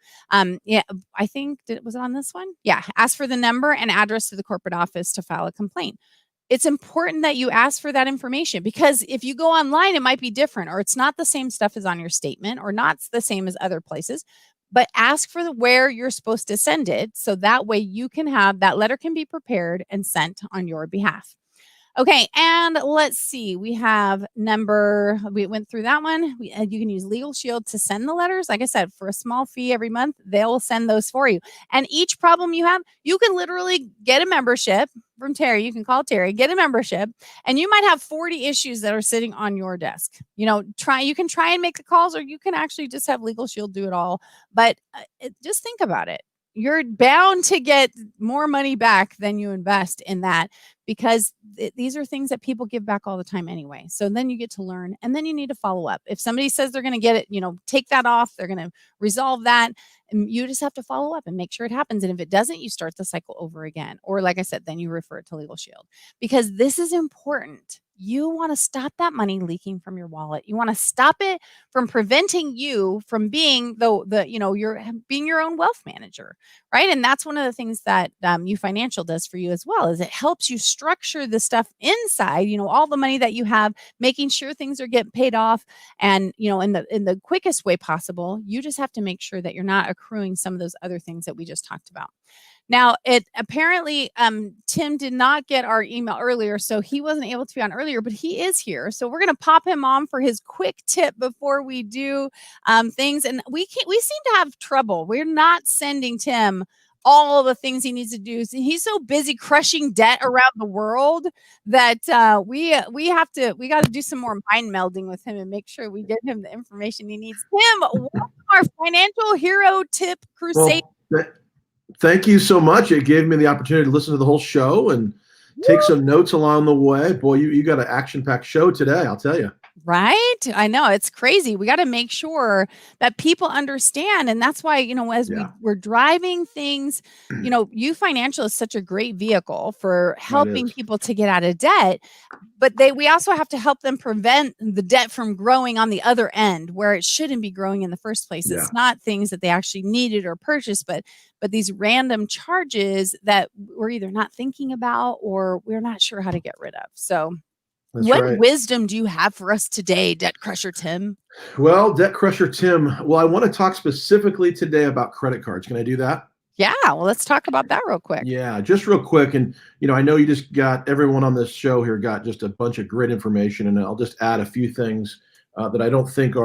Yeah, I think, was it on this one? Yeah. Ask for the number and address to the corporate office to file a complaint. It's important that you ask for that information, because if you go online, it might be different, or it's not the same stuff as on your statement, or not the same as other places. But ask for where you're supposed to send it, so that way you can have that letter can be prepared and sent on your behalf. Okay, and let's see. We went through that one. You can use Legal Shield to send the letters. Like I said, for a small fee every month, they'll send those for you. And each problem you have, you can literally get a membership from Terry. You can call Terry, get a membership, and you might have 40 issues that are sitting on your desk. You can try and make the calls, or you can actually just have Legal Shield do it all. But just think about it. You're bound to get more money back than you invest in that, because these are things that people give back all the time anyway. So then you get to learn, and then you need to follow up. If somebody says they're going to get it, take that off, they're going to resolve that. And you just have to follow up and make sure it happens. And if it doesn't, you start the cycle over again. Or like I said, then you refer it to Legal Shield, because this is important. You want to stop that money leaking from your wallet. You want to stop it from preventing you from being being your own wealth manager, right? And that's one of the things that U Financial does for you as well, is it helps you structure the stuff inside, all the money that you have, making sure things are getting paid off, and in the quickest way possible. You just have to make sure that you're not accruing some of those other things that we just talked about. Now, it apparently Tim did not get our email earlier, so he wasn't able to be on earlier, but he is here. So we're going to pop him on for his quick tip before we do things. And we seem to have trouble. We're not sending Tim all the things he needs to do. He's so busy crushing debt around the world that we got to do some more mind melding with him and make sure we get him the information he needs. Tim, welcome our financial hero tip crusade. Well, thank you so much. It gave me the opportunity to listen to the whole show and take some notes along the way. Boy, you got an action-packed show today, I'll tell you. Right? I know, it's crazy. We got to make sure that people understand. And that's why, as we're driving things, U Financial is such a great vehicle for helping people to get out of debt. But we also have to help them prevent the debt from growing on the other end, where it shouldn't be growing in the first place. Yeah. It's not things that they actually needed or purchased, but these random charges that we're either not thinking about or we're not sure how to get rid of. So what wisdom do you have for us today, Debt Crusher Tim? Well, Debt Crusher Tim, I want to talk specifically today about credit cards. Can I do that? Yeah, well, let's talk about that real quick. Yeah, just real quick. And, I know you just got everyone on this show here got just a bunch of great information, and I'll just add a few things that I don't think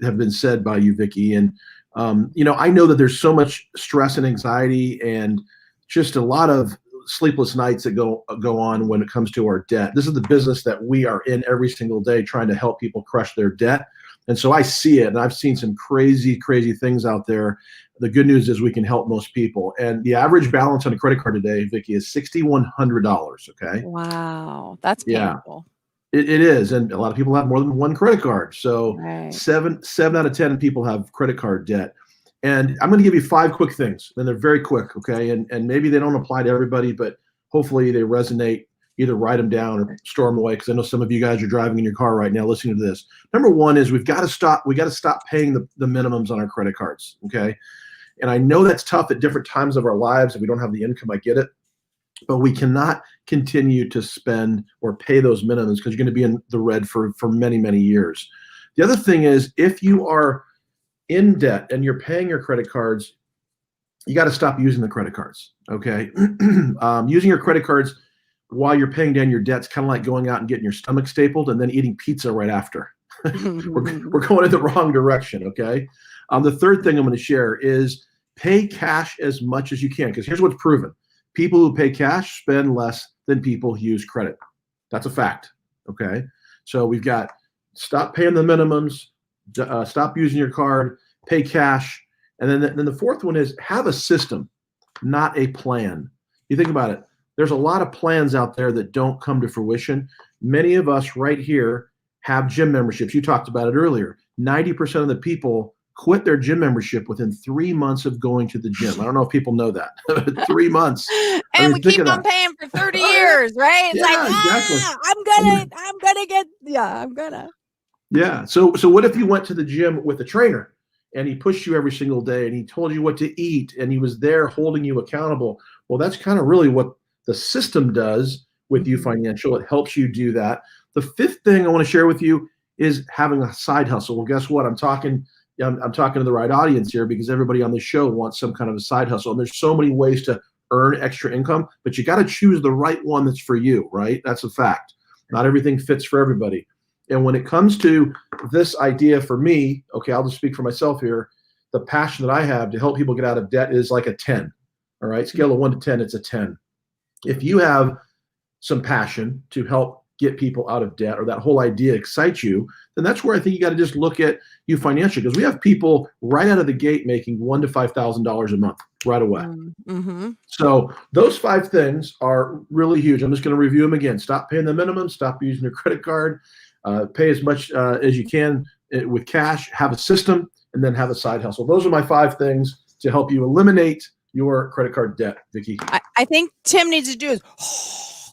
have been said by you, Vicki. And, I know that there's so much stress and anxiety and just a lot of sleepless nights that go on when it comes to our debt. This is the business that we are in every single day, trying to help people crush their debt. And so I see it, and I've seen some crazy, crazy things out there. The good news is we can help most people. And the average balance on a credit card today, Vicki, is $6,100. Okay. Wow, that's painful. Yeah, it is, and a lot of people have more than one credit card. So seven out of 10 people have credit card debt. And I'm going to give you 5 quick things, and they're very quick, okay? And maybe they don't apply to everybody, but hopefully they resonate. Either write them down or store them away, because I know some of you guys are driving in your car right now listening to this. Number one is we got to stop paying the minimums on our credit cards, okay? And I know that's tough at different times of our lives if we don't have the income. I get it. But we cannot continue to spend or pay those minimums, because you're going to be in the red for many, many years. The other thing is, if you are in debt and you're paying your credit cards, you got to stop using the credit cards, okay? Using your credit cards while you're paying down your debt's kind of like going out and getting your stomach stapled and then eating pizza right after. We're going in the wrong direction, okay? The third thing I'm going to share is pay cash as much as you can, because here's what's proven. People who pay cash spend less than people who use credit. That's a fact, okay? So we've got stop paying the minimums, stop using your card, pay cash. And then the fourth one is have a system, not a plan. You think about it. There's a lot of plans out there that don't come to fruition. Many of us right here have gym memberships. You talked about it earlier. 90% of the people quit their gym membership within 3 months of going to the gym. I don't know if people know that. 3 months. And we keep on paying for 30 years, right? It's exactly. I'm gonna. Yeah. So what if you went to the gym with a trainer and he pushed you every single day and he told you what to eat and he was there holding you accountable? Well, that's kind of really what the system does with U Financial. It helps you do that. The fifth thing I want to share with you is having a side hustle. Well, guess what? I'm talking to the right audience here, because everybody on this show wants some kind of a side hustle. And there's so many ways to earn extra income, but you got to choose the right one that's for you, right? That's a fact. Not everything fits for everybody. And when it comes to this idea for me, okay, I'll just speak for myself here. The passion that I have to help people get out of debt is like a 10. All right, scale of 1 to 10, it's a 10. If you have some passion to help get people out of debt, or that whole idea excites you, then that's where I think you got to just look at you financially, because we have people right out of the gate making $1,000 to $5,000 a month right away. Mm-hmm. So those 5 things are really huge. I'm just going to review them again. Stop paying the minimum. Stop using your credit card. Pay as much as you can with cash. Have a system, and then have a side hustle. Those are my 5 things to help you eliminate your credit card debt, Vicki. I think Tim needs to do is,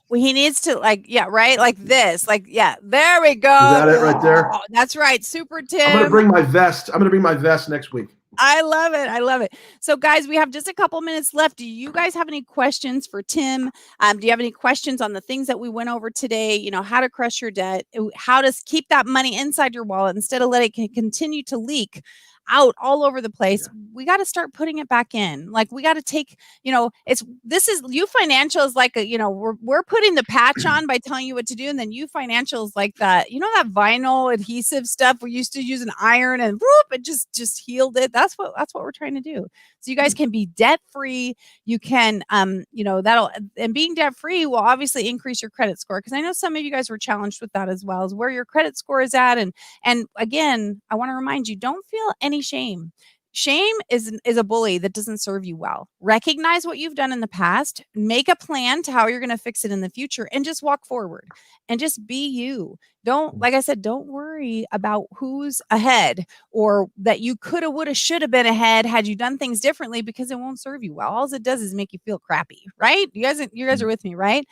well, he needs to right? Like this, there we go. Is that it right there? That's right. Super Tim. I'm going to bring my vest. I'm going to bring my vest next week. I love it. I love it. So guys, we have just a couple minutes left. Do you guys have any questions for Tim? Do you have any questions on the things that we went over today? You know, how to crush your debt, how to keep that money inside your wallet instead of letting it continue to leak out all over the place. Yeah. We got to start putting it back in. Like, we got to take, this is You Financial is like we're putting the patch on by telling you what to do. And then You Financial is like that, that vinyl adhesive stuff we used to use an iron and whoop, it just healed it. That's what we're trying to do. So you guys can be debt free. You can, and being debt free will obviously increase your credit score. Cause I know some of you guys were challenged with that as well, as where your credit score is at. And again, I want to remind you, don't feel any shame. Shame is a bully that doesn't serve you well. Recognize what you've done in the past, make a plan to how you're going to fix it in the future, and just walk forward and just be you. Like I said, don't worry about who's ahead or that you coulda, woulda, shoulda been ahead had you done things differently, because it won't serve you well. All it does is make you feel crappy, right? You guys are with me, right?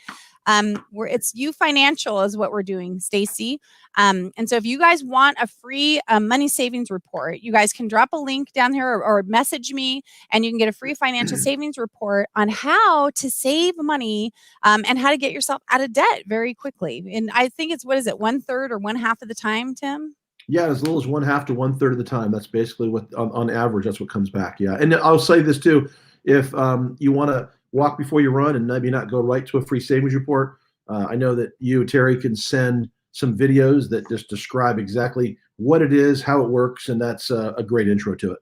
It's You Financial is what we're doing, Stacy. And so if you guys want a free money savings report, you guys can drop a link down here or message me, and you can get a free financial savings report on how to save money and how to get yourself out of debt very quickly. And I think it's, 1/3 or 1/2 of the time, Tim? Yeah, as little as 1/2 to 1/3 of the time. That's basically what, on average, that's what comes back. Yeah. And I'll say this too. If you want to walk before you run and maybe not go right to a free savings report, I know that you, Terry, can send some videos that just describe exactly what it is, how it works, and that's a great intro to it.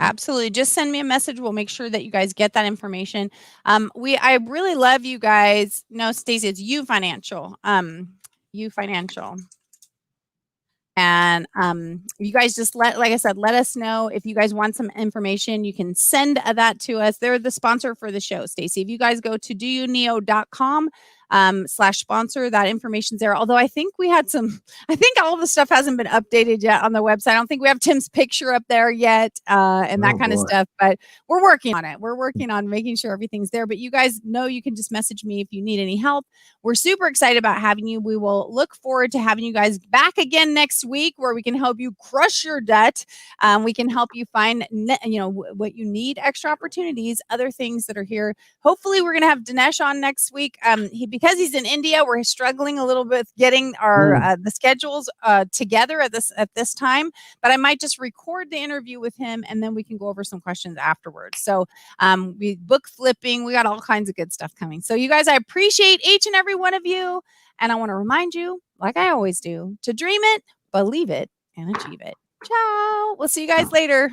Absolutely. Just send me a message. We'll make sure that you guys get that information. I really love you guys. No, Stacey, it's You Financial. You Financial. And you guys just let us know if you guys want some information. You can send that to us. They're the sponsor for the show, Stacey. If you guys go to doyouneo.com /sponsor, that information's there. Although I think all of the stuff hasn't been updated yet on the website. I don't think we have Tim's picture up there yet and that kind of stuff, but we're working on it. We're working on making sure everything's there, but you guys know you can just message me if you need any help. We're super excited about having you. We will look forward to having you guys back again next week, where we can help you crush your debt. We can help you find, what you need, extra opportunities, other things that are here. Hopefully we're going to have Dinesh on next week. Because he's in India, we're struggling a little bit getting our the schedules together at this time. But I might just record the interview with him, and then we can go over some questions afterwards. So we book flipping, we got all kinds of good stuff coming. So you guys, I appreciate each and every one of you, and I want to remind you, like I always do, to dream it, believe it, and achieve it. Ciao. We'll see you guys later.